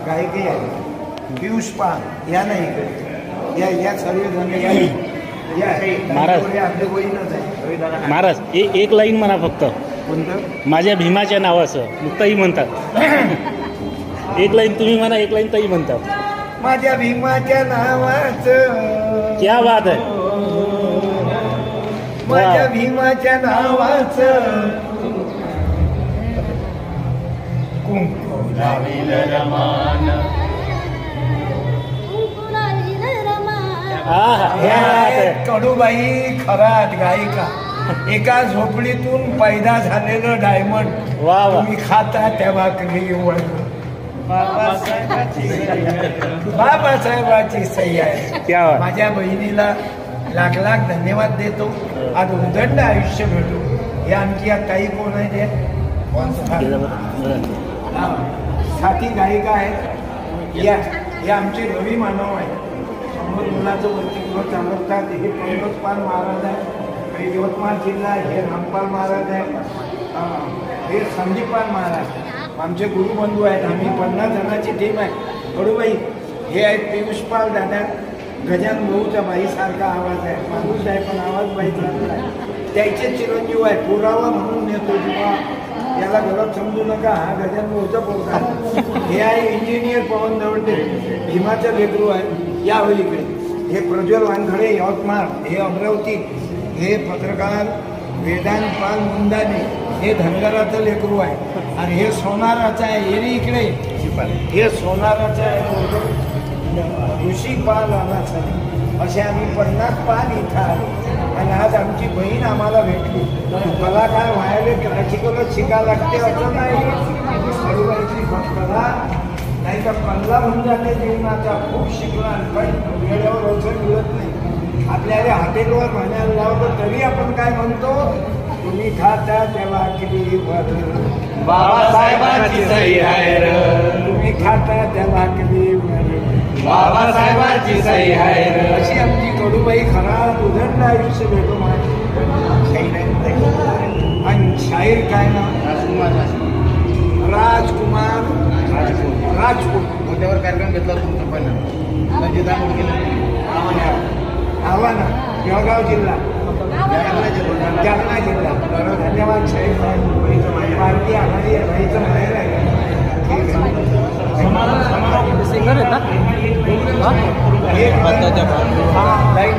गायकी आहे पियुष पान या नाही इकडे या सर्व जण महाराज एक लाईन म्हणा फक्त. कोणतं? माझ्या भीमाच्या नावाचं मुक्ताई म्हणतात. एक लाईन तुम्ही म्हणा, एक लाईन ताई म्हणतात. माझ्या भीमाच्या नावाचं. क्या बात आहे. माझ्या भीमाच्या नावाचं कुंकू लावील रमान. कडूबाई खरात गायिका, एका झोपडीतून पैदा झालेलं डायमंड. वा वा. तुम्ही खाता तेव्हा कधी बाबासाहेबाची सही आहे. माझ्या बहिणीला लाख लाख धन्यवाद देतो. आज उदंड आयुष्य भेटू. हे आमची या ताई कोण आहे? साथी गायिका आहेत. या आमचे रवी मानव आहे. मुलाचं वर्चस्व चालवतात. हे पंकज पाल महाराज आहे. हे यवतमाळ जिल्हा. हे रामपाल महाराज आहे. हे संदीप पाल महाराज आमचे गुरुबंधू आहेत. आम्ही 50 जणांची टीम आहे. कडूबाई हे आहेत पियुष पाल दादा. गजान भाऊच्या बाईसारखा आवाज आहे. माणूस आहे पण आवाज बाईचा आहे. त्याचे चिरंजीव आहे. पुरावा म्हणून नेतो जेव्हा याला गलत समजू नका. हा गजान भाऊचा पोरगा. हे आहे इंजिनियर पवन दवंडे. भीमाचं लेकरू आहे. या होळीकडे हे प्रज्वल वानखडे यवतमाळ. हे अमरावती. हे पत्रकार वेदांत पाल मुंदाने. हे धनगराचं लेकरू आहे. आणि हे सोनाराचं आहे. येरी इकडे हे सोनाराचं आहे. ऋषी पाल आणासाठी असे आम्ही 50 पाल इथं आलो. आणि आज आमची बहीण आम्हाला भेटली. कलाकार व्हायला क्लासिकलच शिकायला लागते असं नाही. कला नाही तर पल्ला होऊन जाते जीवनाचा. खूप शिकला पण वेळेवर अवसर मिळत नाही. आपल्याला हॉटेलवर म्हणायला लावलं तरी आपण काय म्हणतो? तुम्ही खाता तेव्हा किती बाबासाहेबांची सही आहे रे. तुम्ही खाता तेव्हा किती बाबासाहेबांची सही आहे रे. अशी आमची कडूबाई खरा उदंड आयुष्य भेटो. आणि शाहीर काय ना? राजकुमार राजपूत. मोठ्यावर कार्यक्रम घेतला तुमचा पहिला आव्हाना जळगाव जिल्हा जालना जिल्हा. धन्यवाद शाहीर साहेब. भारतीय आघाडी राहायचं बाहेर आहे. सिंगर आहेत ना. लाईन